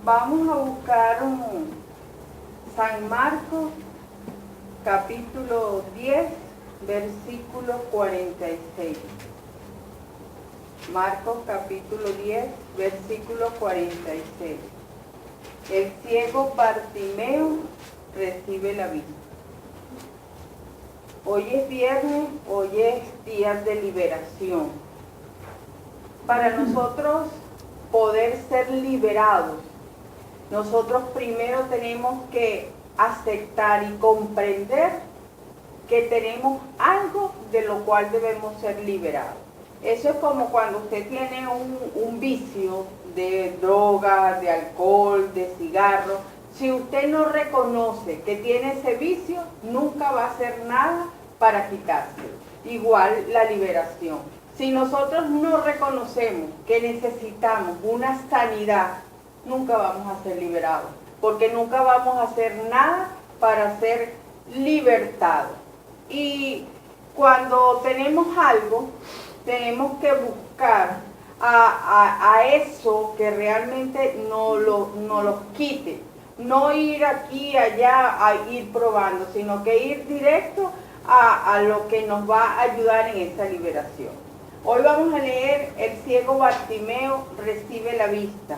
Vamos a buscar San Marcos, capítulo 10, versículo 46. Marcos, capítulo 10, versículo 46. El ciego Bartimeo recibe la vista. Hoy es viernes, hoy es día de liberación. Para nosotros poder ser liberados, nosotros primero tenemos que aceptar y comprender que tenemos algo de lo cual debemos ser liberados. Eso es como cuando usted tiene un vicio de droga, de alcohol, de cigarro. Si usted no reconoce que tiene ese vicio, nunca va a hacer nada para quitárselo. Igual la liberación. Si nosotros no reconocemos que necesitamos una sanidad, nunca vamos a ser liberados, porque nunca vamos a hacer nada para ser libertados. Y cuando tenemos algo, tenemos que buscar a eso que realmente nos los quite. No ir aquí y allá a ir probando, sino que ir directo a lo que nos va a ayudar en esa liberación. Hoy vamos a leer: el ciego Bartimeo recibe la vista.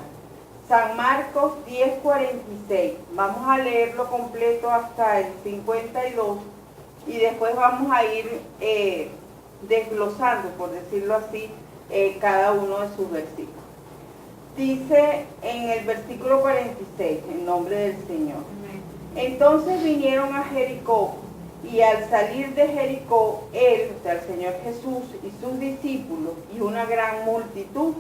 San Marcos 10:46. Vamos a leerlo completo hasta el 52 y después vamos a ir desglosando, por decirlo así, cada uno de sus versículos. Dice en el versículo 46, en nombre del Señor. Entonces vinieron a Jericó, y al salir de Jericó, él, o sea, el Señor Jesús y sus discípulos, y una gran multitud,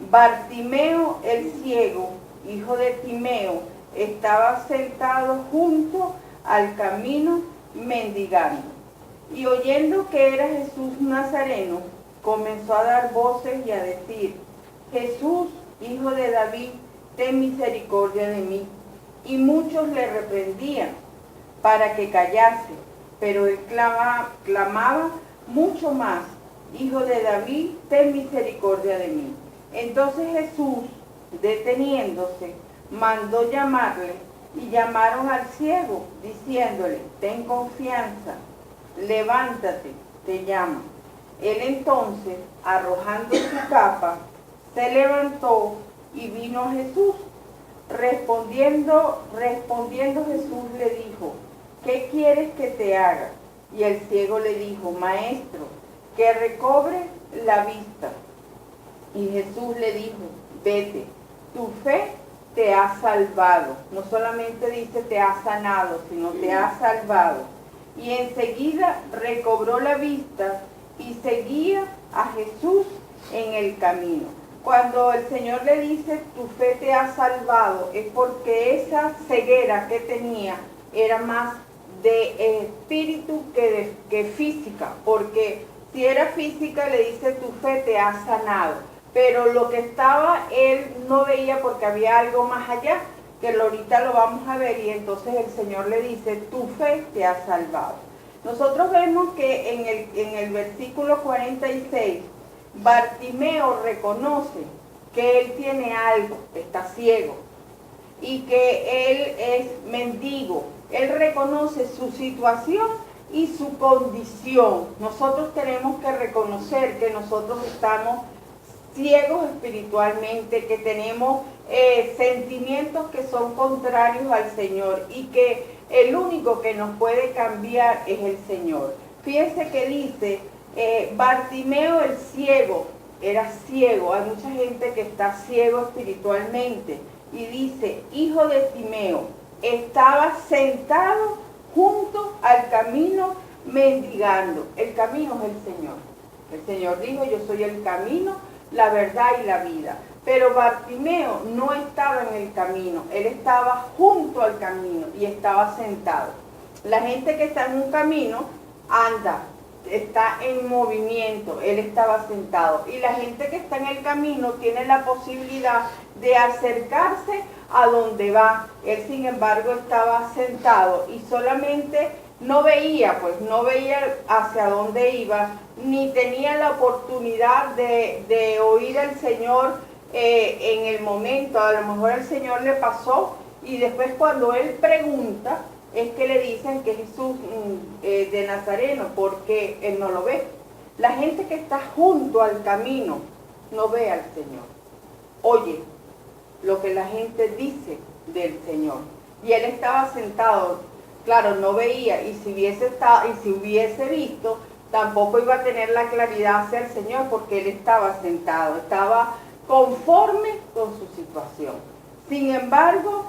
Bartimeo el ciego, hijo de Timeo, estaba sentado junto al camino mendigando. Y oyendo que era Jesús Nazareno, comenzó a dar voces y a decir: Jesús, hijo de David, ten misericordia de mí. Y muchos le reprendían para que callase, pero él clamaba mucho más: Hijo de David, ten misericordia de mí. Entonces Jesús, deteniéndose, mandó llamarle, y llamaron al ciego, diciéndole: ten confianza, levántate, te llama. Él entonces, arrojando su capa, se levantó y vino a Jesús. Respondiendo Jesús le dijo: ¿qué quieres que te haga? Y el ciego le dijo: Maestro, que recobre la vista. Y Jesús le dijo: vete, tu fe te ha salvado. No solamente dice te ha sanado, sino te ha salvado. Y enseguida recobró la vista y seguía a Jesús en el camino. Cuando el Señor le dice tu fe te ha salvado, es porque esa ceguera que tenía era más de espíritu que física, porque si era física le dice tu fe te ha sanado, pero lo que estaba él no veía porque había algo más allá, que ahorita lo vamos a ver, y entonces el Señor le dice tu fe te ha salvado. Nosotros vemos que en el versículo 46, Bartimeo reconoce que él tiene algo, está ciego, y que él es mendigo. Él reconoce su situación y su condición. Nosotros tenemos que reconocer que nosotros estamos ciegos espiritualmente, que tenemos sentimientos que son contrarios al Señor, y que el único que nos puede cambiar es el Señor. Fíjense que dice, Bartimeo el ciego, era ciego. Hay mucha gente que está ciego espiritualmente. Y dice, hijo de Timeo, estaba sentado junto al camino mendigando. El camino es el Señor. El Señor dijo, yo soy el camino, la verdad y la vida. Pero Bartimeo no estaba en el camino, él estaba junto al camino y estaba sentado. La gente que está en un camino anda, está en movimiento, él estaba sentado. Y la gente que está en el camino tiene la posibilidad de acercarse a donde va. Él, sin embargo, estaba sentado, y solamente no veía, pues no veía hacia dónde iba, ni tenía la oportunidad de oír al Señor en el momento. A lo mejor el Señor le pasó y después cuando él pregunta es que le dicen que es Jesús de Nazareno, porque él no lo ve. La gente que está junto al camino no ve al Señor, oye lo que la gente dice del Señor. Y él estaba sentado, claro, no veía, y si hubiese visto, tampoco iba a tener la claridad hacia el Señor, porque él estaba sentado, estaba conforme con su situación. Sin embargo,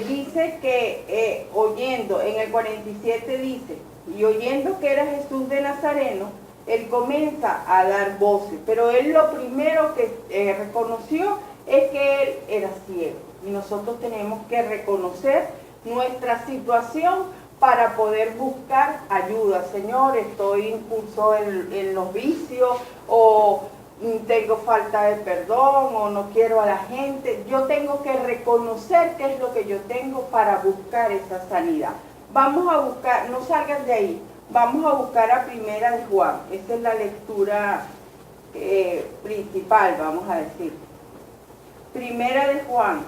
dice que oyendo, en el 47 dice, y oyendo que era Jesús de Nazareno, él comienza a dar voces, pero él lo primero que reconoció es que él era ciego. Y nosotros tenemos que reconocer nuestra situación para poder buscar ayuda. Señor, estoy incurso en los vicios, o tengo falta de perdón, o no quiero a la gente. Yo tengo que reconocer qué es lo que yo tengo para buscar esa sanidad. Vamos a buscar, no salgan de ahí, vamos a buscar a Primera de Juan. Esa es la lectura principal, vamos a decir. Primera de Juan,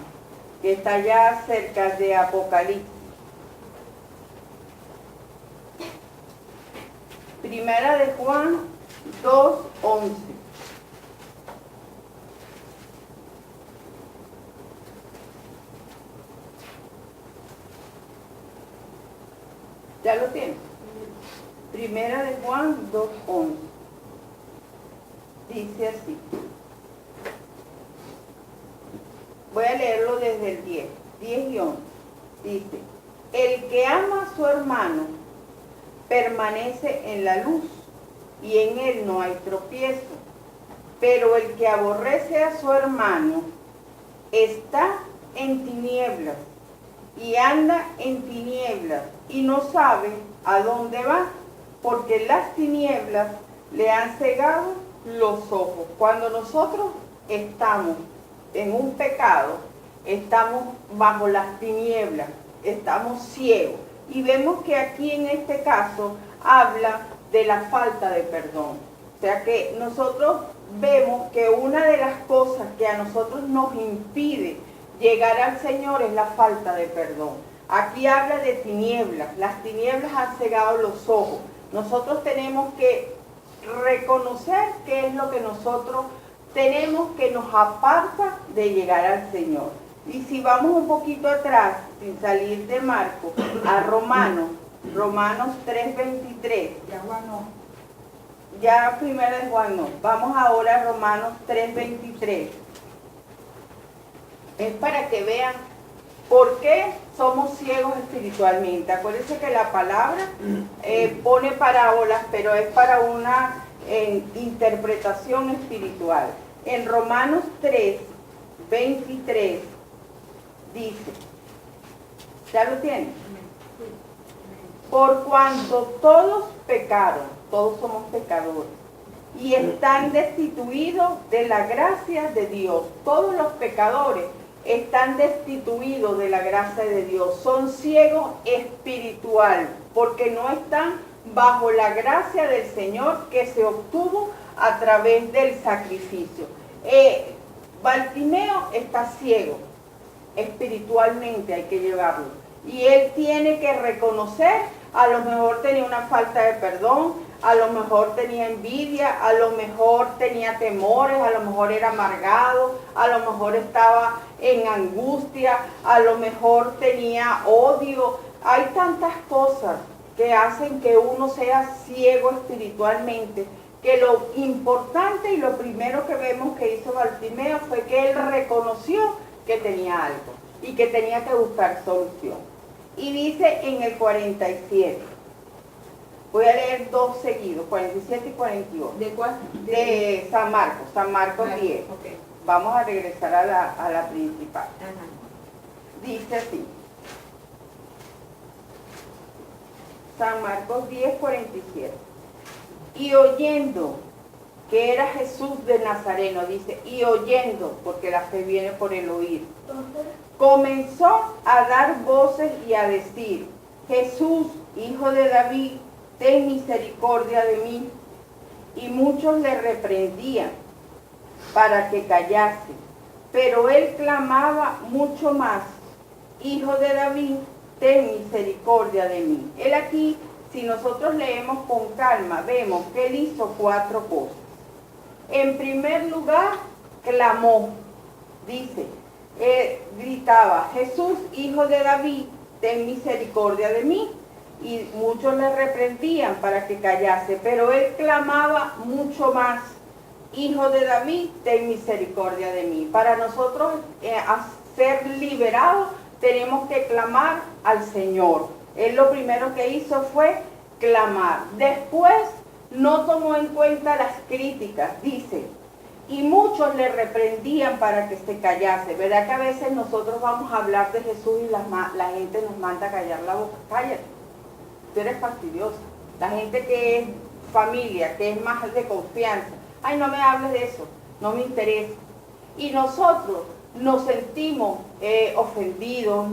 que está ya cerca de Apocalipsis. Primera de Juan 2:11. ¿Ya lo tienes? Primera de Juan 2:11. Dice así. Voy a leerlo desde el 10 y 11. Dice, el que ama a su hermano permanece en la luz, y en él no hay tropiezo. Pero el que aborrece a su hermano está en tinieblas, y anda en tinieblas, y no sabe a dónde va, porque las tinieblas le han cegado los ojos. Cuando nosotros estamos en un pecado, estamos bajo las tinieblas, estamos ciegos. Y vemos que aquí en este caso habla de la falta de perdón. O sea que nosotros vemos que una de las cosas que a nosotros nos impide llegar al Señor es la falta de perdón. Aquí habla de tinieblas, las tinieblas han cegado los ojos. Nosotros tenemos que reconocer qué es lo que nosotros tenemos que nos aparta de llegar al Señor. Y si vamos un poquito atrás, sin salir de Marcos, a Romanos 3:23. Ya Juan no. Ya Primera de Juan no. Vamos ahora a Romanos 3:23. Es para que vean por qué somos ciegos espiritualmente. Acuérdense que la palabra pone parábolas, pero es para una interpretación espiritual. En Romanos 3:23 dice, ¿ya lo tienen? Por cuanto todos pecaron, todos somos pecadores, y están destituidos de la gracia de Dios. Todos los pecadores están destituidos de la gracia de Dios, son ciegos espiritual, porque no están bajo la gracia del Señor que se obtuvo a través del sacrificio. Bartimeo está ciego, espiritualmente hay que llevarlo, y él tiene que reconocer, a lo mejor tenía una falta de perdón, a lo mejor tenía envidia, a lo mejor tenía temores, a lo mejor era amargado, a lo mejor estaba en angustia, a lo mejor tenía odio. Hay tantas cosas que hacen que uno sea ciego espiritualmente, que lo importante y lo primero que vemos que hizo Bartimeo fue que él reconoció que tenía algo y que tenía que buscar solución. Y dice en el 47, voy a leer dos seguidos, 47 y 42. ¿De cuál? De San Marcos 10. Okay. Vamos a regresar a la principal. Ajá. Dice así. San Marcos 10, 47. Y oyendo que era Jesús de Nazareno, dice, y oyendo, porque la fe viene por el oír, comenzó a dar voces y a decir, Jesús, hijo de David, ten misericordia de mí. Y muchos le reprendían para que callase, pero él clamaba mucho más, Hijo de David, ten misericordia de mí. Él aquí, si nosotros leemos con calma, vemos que él hizo 4 cosas. En primer lugar, clamó, dice, gritaba, Jesús, hijo de David, ten misericordia de mí. Y muchos le reprendían para que callase, pero él clamaba mucho más, Hijo de David, ten misericordia de mí. Para nosotros ser liberados tenemos que clamar al Señor. Él lo primero que hizo fue clamar. Después no tomó en cuenta las críticas, dice, y muchos le reprendían para que se callase. ¿Verdad que a veces nosotros vamos a hablar de Jesús y la gente nos manda a callar la boca? Cállate, tú eres fastidiosa. La gente que es familia, que es más de confianza, ay, no me hables de eso, no me interesa. Y nosotros nos sentimos ofendidos,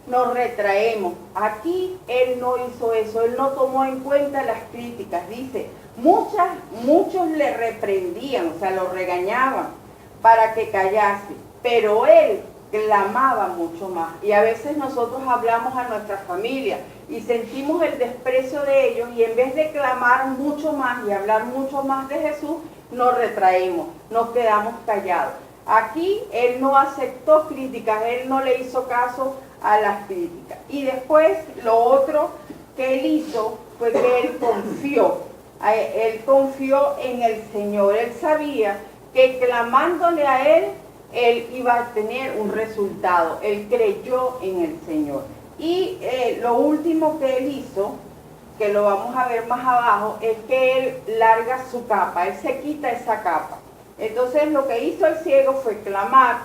nos retraemos. Aquí él no hizo eso, él no tomó en cuenta las críticas. Dice, muchos le reprendían, o sea, lo regañaban para que callase, pero él clamaba mucho más. Y a veces nosotros hablamos a nuestra familia y sentimos el desprecio de ellos, y en vez de clamar mucho más y hablar mucho más de Jesús, nos retraemos, nos quedamos callados. Aquí él no aceptó críticas, él no le hizo caso a las críticas. Y después lo otro que él hizo fue que él confió en el Señor. Él sabía que clamándole a él iba a tener un resultado. Él creyó en el Señor. Y lo último que él hizo, que lo vamos a ver más abajo, es que él larga su capa, él se quita esa capa. Entonces lo que hizo el ciego fue clamar,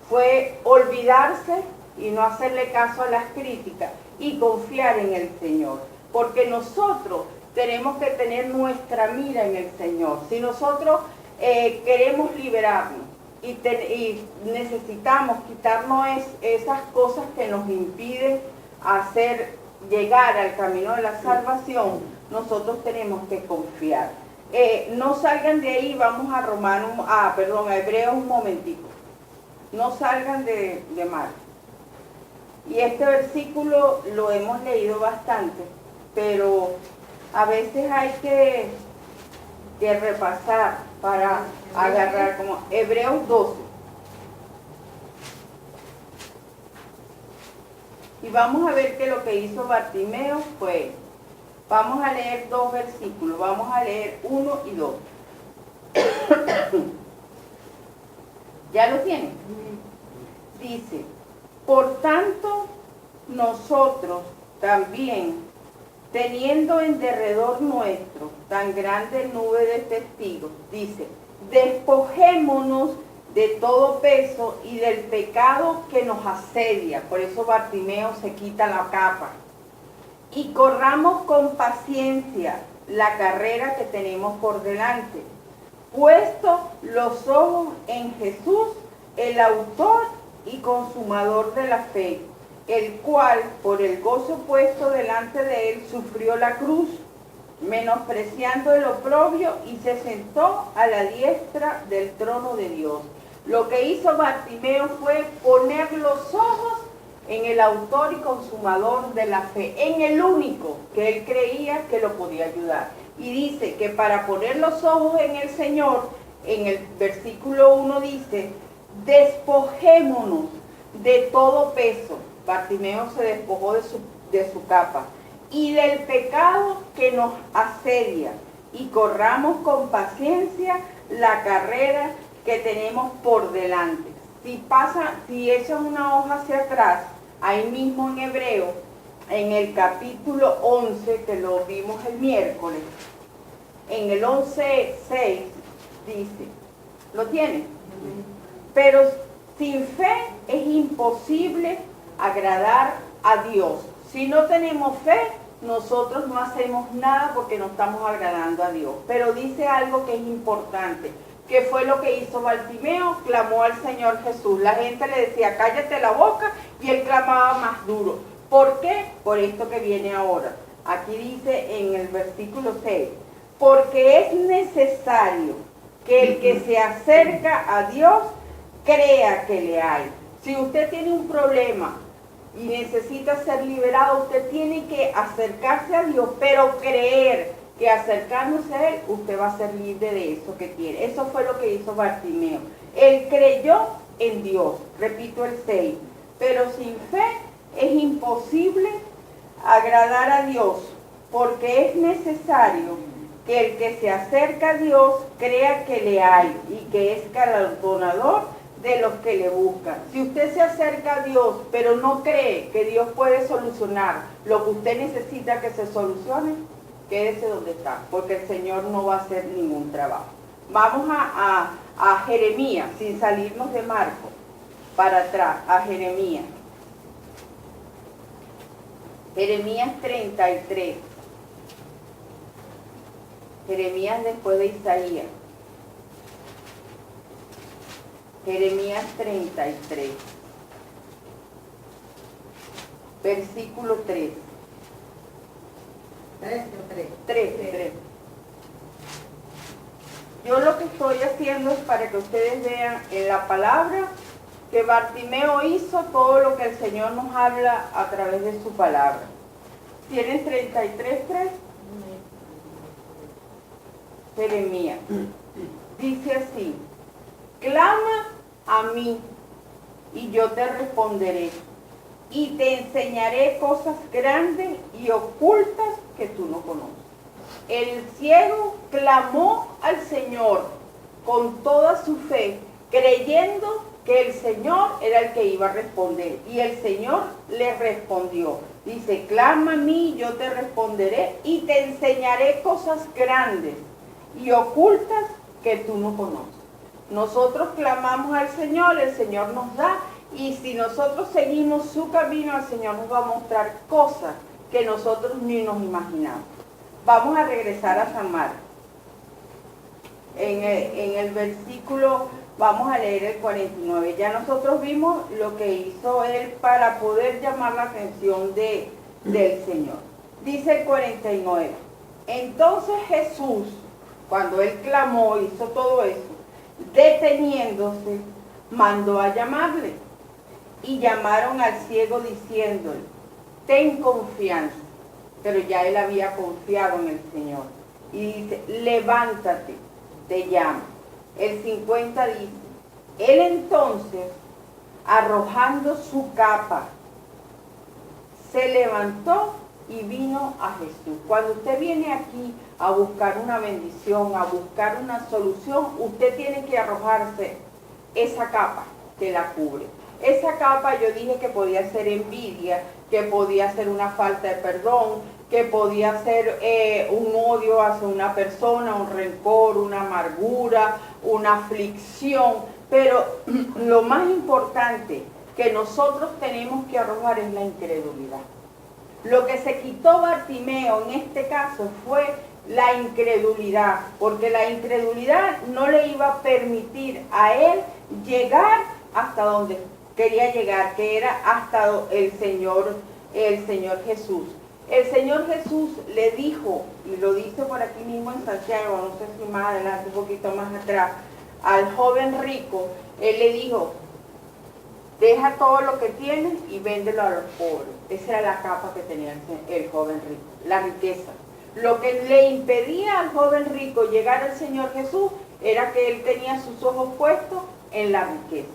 fue olvidarse y no hacerle caso a las críticas y confiar en el Señor. Porque nosotros tenemos que tener nuestra mira en el Señor. Si nosotros queremos liberarnos y necesitamos quitarnos esas cosas que nos impiden llegar al camino de la salvación, nosotros tenemos que confiar. No salgan de ahí, vamos a Hebreos un momentico. No salgan de Marcos. Y este versículo lo hemos leído bastante, pero a veces hay que repasar para agarrar, como Hebreos 12. Y vamos a ver que lo que hizo Bartimeo fue, vamos a leer 2 versículos, vamos a leer 1 y 2. ¿Ya lo tienen? Dice, por tanto, nosotros también, teniendo en derredor nuestro tan grande nube de testigos, dice, despojémonos de todo peso y del pecado que nos asedia. Por eso Bartimeo se quita la capa. Y corramos con paciencia la carrera que tenemos por delante, puesto los ojos en Jesús, el autor y consumador de la fe, el cual, por el gozo puesto delante de él, sufrió la cruz, menospreciando el oprobio, y se sentó a la diestra del trono de Dios. Lo que hizo Bartimeo fue poner los ojos en el autor y consumador de la fe, en el único que él creía que lo podía ayudar. Y dice que para poner los ojos en el Señor, en el versículo 1 dice, despojémonos de todo peso. Bartimeo se despojó de su capa y del pecado que nos asedia, y corramos con paciencia la carrera que tenemos por delante. Si echas una hoja hacia atrás, ahí mismo en Hebreo, en el capítulo 11, que lo vimos el miércoles, en el 11:6 dice, ¿lo tienen? Pero sin fe es imposible agradar a Dios. Si no tenemos fe, nosotros no hacemos nada porque no estamos agradando a Dios. Pero dice algo que es importante, que fue lo que hizo Bartimeo, clamó al Señor Jesús. La gente le decía, cállate la boca, y él clamaba más duro. ¿Por qué? Por esto que viene ahora. Aquí dice en el versículo 6, porque es necesario que el que se acerca a Dios crea que le hay. Si usted tiene un problema y necesita ser liberado, usted tiene que acercarse a Dios, pero creer que acercándose a Él, usted va a ser libre de eso que tiene. Eso fue lo que hizo Bartimeo. Él creyó en Dios, repito el 6, pero sin fe es imposible agradar a Dios, porque es necesario que el que se acerca a Dios crea que le hay y que es galardonador de los que le buscan. Si usted se acerca a Dios, pero no cree que Dios puede solucionar lo que usted necesita que se solucione, quédese donde está, porque el Señor no va a hacer ningún trabajo. Vamos a Jeremías, sin salirnos de Marcos, para atrás, a Jeremías. Jeremías 33. Jeremías después de Isaías. Jeremías 33. Versículo 3. 3. Yo lo que estoy haciendo es para que ustedes vean en la palabra que Bartimeo hizo todo lo que el Señor nos habla a través de su palabra. ¿Tienen 33:3? Jeremías. Dice así, clama a mí y yo te responderé y te enseñaré cosas grandes y ocultas que tú no conoces. El ciego clamó al Señor con toda su fe, creyendo que el Señor era el que iba a responder. Y el Señor le respondió. Dice, clama a mí, yo te responderé y te enseñaré cosas grandes y ocultas que tú no conoces. Nosotros clamamos al Señor, el Señor nos da, y si nosotros seguimos su camino, el Señor nos va a mostrar cosas que nosotros ni nos imaginamos. Vamos a regresar a San Marcos. En el versículo, vamos a leer el 49. Ya nosotros vimos lo que hizo él para poder llamar la atención del Señor. Dice el 49. Entonces Jesús, cuando él clamó, hizo todo eso, deteniéndose, mandó a llamarle. Y llamaron al ciego diciéndole, ten confianza. Pero ya él había confiado en el Señor. Y dice, levántate, te llamo. El 50 dice, él entonces, arrojando su capa, se levantó y vino a Jesús. Cuando usted viene aquí a buscar una bendición, a buscar una solución, usted tiene que arrojarse esa capa que la cubre. Esa capa yo dije que podía ser envidia, que podía ser una falta de perdón, que podía ser un odio hacia una persona, un rencor, una amargura, una aflicción. Pero lo más importante que nosotros tenemos que arrojar es la incredulidad. Lo que se quitó Bartimeo en este caso fue la incredulidad, porque la incredulidad no le iba a permitir a él llegar hasta donde quería llegar, que era hasta el Señor Jesús. El Señor Jesús le dijo, y lo dice por aquí mismo en Santiago, no sé si más adelante, un poquito más atrás, al joven rico, él le dijo, deja todo lo que tienes y véndelo a los pobres. Esa era la capa que tenía el joven rico, la riqueza. Lo que le impedía al joven rico llegar al Señor Jesús era que él tenía sus ojos puestos en la riqueza.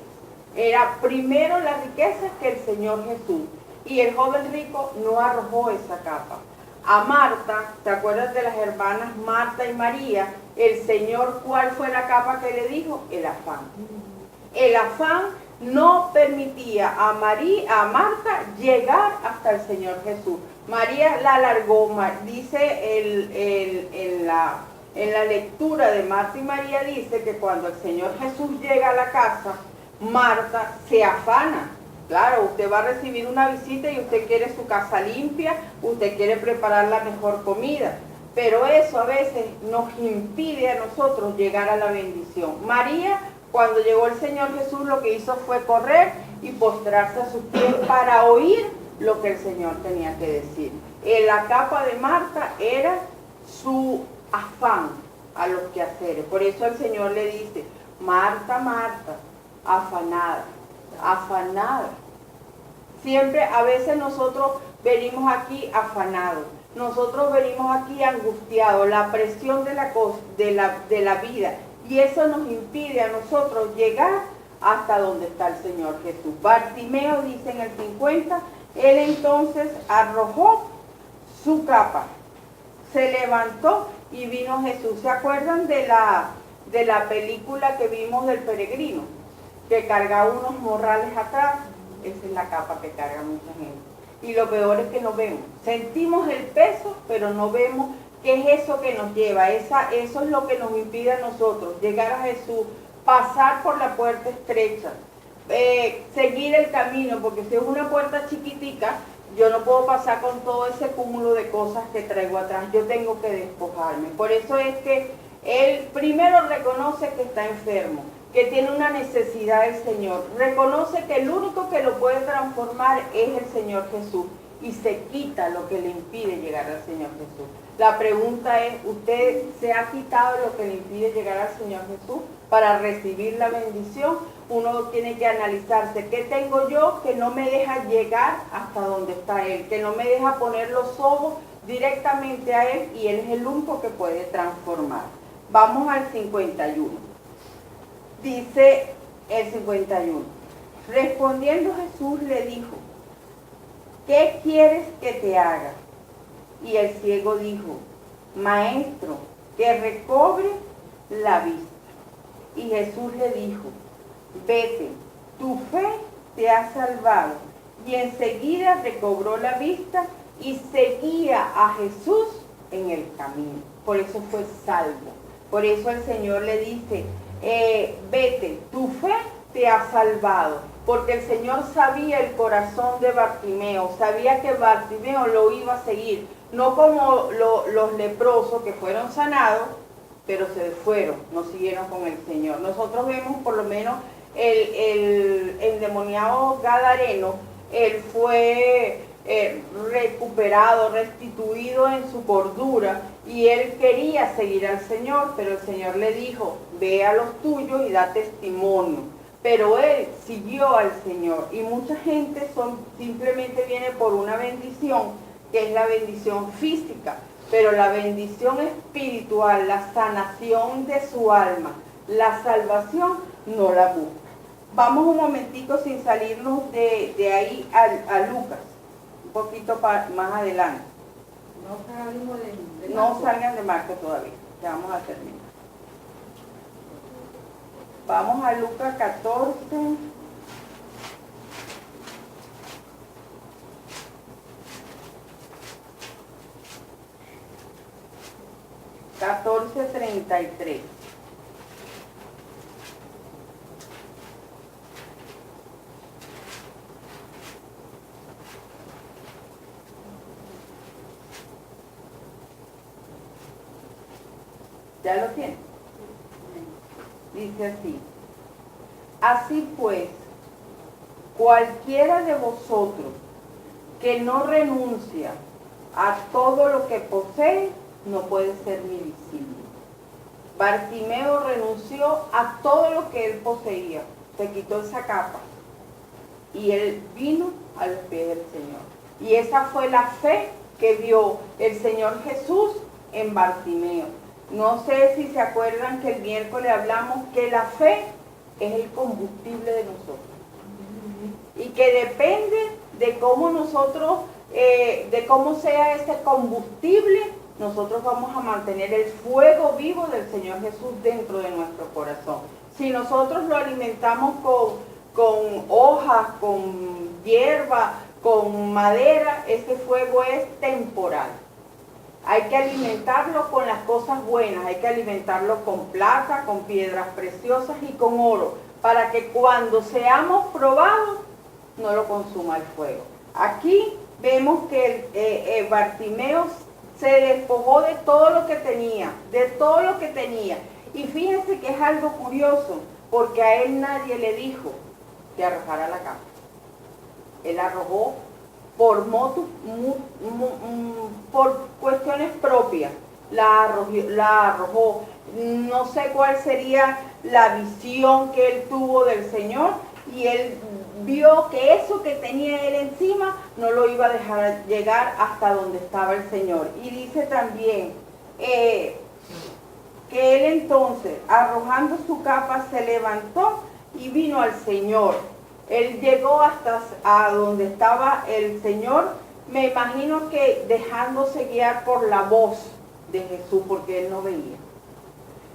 Era primero la riqueza que el Señor Jesús. Y el joven rico no arrojó esa capa. A Marta, ¿te acuerdas de las hermanas Marta y María? El Señor, ¿cuál fue la capa que le dijo? El afán. El afán no permitía a Marta llegar hasta el Señor Jesús. María la alargó, dice en la lectura de Marta y María, dice que cuando el Señor Jesús llega a la casa, Marta se afana. Claro, usted va a recibir una visita y usted quiere su casa limpia, usted quiere preparar la mejor comida, pero eso a veces nos impide a nosotros llegar a la bendición. María, cuando llegó el Señor Jesús, lo que hizo fue correr y postrarse a sus pies para oír lo que el Señor tenía que decir. La capa de Marta era su afán a los quehaceres. Por eso el Señor le dice, Marta, Marta, afanada, afanada. Siempre, a veces nosotros venimos aquí afanados, nosotros venimos aquí angustiados, la presión de la vida, y eso nos impide a nosotros llegar hasta donde está el Señor Jesús. Bartimeo dice en el 50, él entonces arrojó su capa, se levantó y vino Jesús. ¿Se acuerdan de la película que vimos del peregrino? Que carga unos morrales atrás. Esa es la capa que carga mucha gente. Y lo peor es que no vemos. Sentimos el peso, pero no vemos qué es eso que nos lleva. Eso es lo que nos impide a nosotros llegar a Jesús, pasar por la puerta estrecha, seguir el camino, porque si es una puerta chiquitica, yo no puedo pasar con todo ese cúmulo de cosas que traigo atrás. Yo tengo que despojarme. Por eso es que él primero reconoce que está enfermo, que tiene una necesidad del Señor. Reconoce que el único que lo puede transformar es el Señor Jesús y se quita lo que le impide llegar al Señor Jesús. La pregunta es, ¿usted se ha quitado lo que le impide llegar al Señor Jesús para recibir la bendición? Uno tiene que analizarse, ¿qué tengo yo que no me deja llegar hasta donde está Él? Que no me deja poner los ojos directamente a Él, y Él es el único que puede transformar. Vamos al 51. Dice el 51, respondiendo Jesús le dijo, ¿qué quieres que te haga? Y el ciego dijo, Maestro, que recobre la vista. Y Jesús le dijo, vete, tu fe te ha salvado. Y enseguida recobró la vista y seguía a Jesús en el camino. Por eso fue salvo. Por eso el Señor le dice, vete, tu fe te ha salvado, porque el Señor sabía el corazón de Bartimeo, sabía que Bartimeo lo iba a seguir, no como los leprosos que fueron sanados, pero se fueron, no siguieron con el Señor. Nosotros vemos por lo menos el endemoniado gadareno, él fue recuperado, restituido en su cordura, y él quería seguir al Señor, pero el Señor le dijo, ve a los tuyos y da testimonio. Pero él siguió al Señor, y mucha gente simplemente viene por una bendición, que es la bendición física, pero la bendición espiritual, la sanación de su alma, la salvación, no la busca. Vamos un momentico sin salirnos de ahí a Lucas, un poquito más adelante. No salgan de Marcos todavía, ya vamos a terminar. Vamos a Lucas 14. $14:33. ¿Ya lo tiene? Dice así. Así pues, cualquiera de vosotros que no renuncia a todo lo que posee, no puede ser mi discípulo. Bartimeo renunció a todo lo que él poseía, se quitó esa capa y él vino a los pies del Señor. Y esa fue la fe que vio el Señor Jesús en Bartimeo. No sé si se acuerdan que el miércoles hablamos que la fe es el combustible de nosotros y que depende de cómo nosotros, de cómo sea ese combustible, nosotros vamos a mantener el fuego vivo del Señor Jesús dentro de nuestro corazón. Si nosotros lo alimentamos con hojas, con hierba, con madera, ese fuego es temporal. Hay que alimentarlo con las cosas buenas, hay que alimentarlo con plata, con piedras preciosas y con oro, para que cuando seamos probados no lo consuma el fuego. Aquí vemos que Bartimeo se despojó de todo lo que tenía, Y fíjense que es algo curioso, porque a él nadie le dijo que arrojara la capa. Él arrojó por cuestiones propias, la arrojó. No sé cuál sería la visión que él tuvo del Señor, y él vio que eso que tenía él encima no lo iba a dejar llegar hasta donde estaba el Señor. Y dice también que él entonces, arrojando su capa, se levantó y vino al Señor. Él llegó hasta a donde estaba el Señor, me imagino que dejándose guiar por la voz de Jesús, porque él no veía.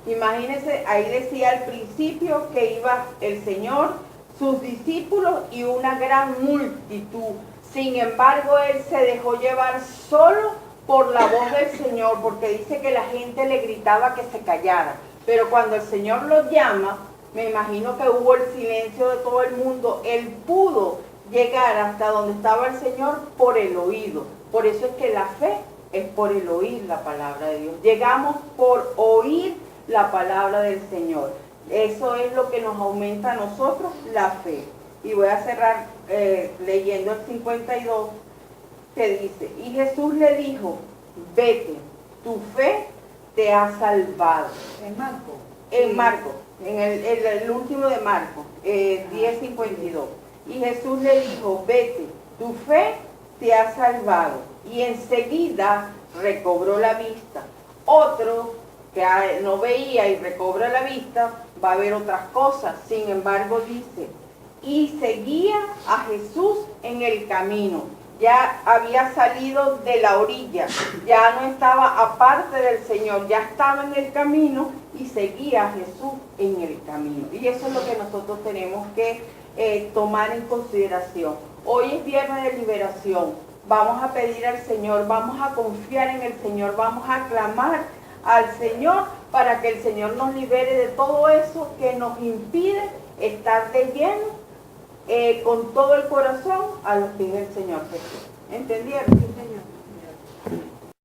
Imagínense, ahí decía al principio que iba el Señor, sus discípulos y una gran multitud. Sin embargo, él se dejó llevar solo por la voz del Señor, porque dice que la gente le gritaba que se callara. Pero cuando el Señor lo llama, me imagino que hubo el silencio de todo el mundo. Él pudo llegar hasta donde estaba el Señor por el oído. Por eso es que la fe es por el oír la palabra de Dios. Llegamos por oír la palabra del Señor. Eso es lo que nos aumenta a nosotros la fe. Y voy a cerrar leyendo el 52, que dice: y Jesús le dijo, vete, tu fe te ha salvado. En Marcos, en el último de Marcos, 10:52. Y Jesús le dijo, vete, tu fe te ha salvado. Y enseguida recobró la vista. Otro que no veía y recobra la vista, va a ver otras cosas. Sin embargo, dice, y seguía a Jesús en el camino. Ya había salido de la orilla, ya no estaba aparte del Señor, ya estaba en el camino y seguía a Jesús en el camino. Y eso es lo que nosotros tenemos que tomar en consideración. Hoy es viernes de liberación. Vamos a pedir al Señor, vamos a confiar en el Señor, vamos a clamar al Señor para que el Señor nos libere de todo eso que nos impide estar de lleno con todo el corazón a los pies del Señor Jesús. ¿Entendieron? Sí, Señor.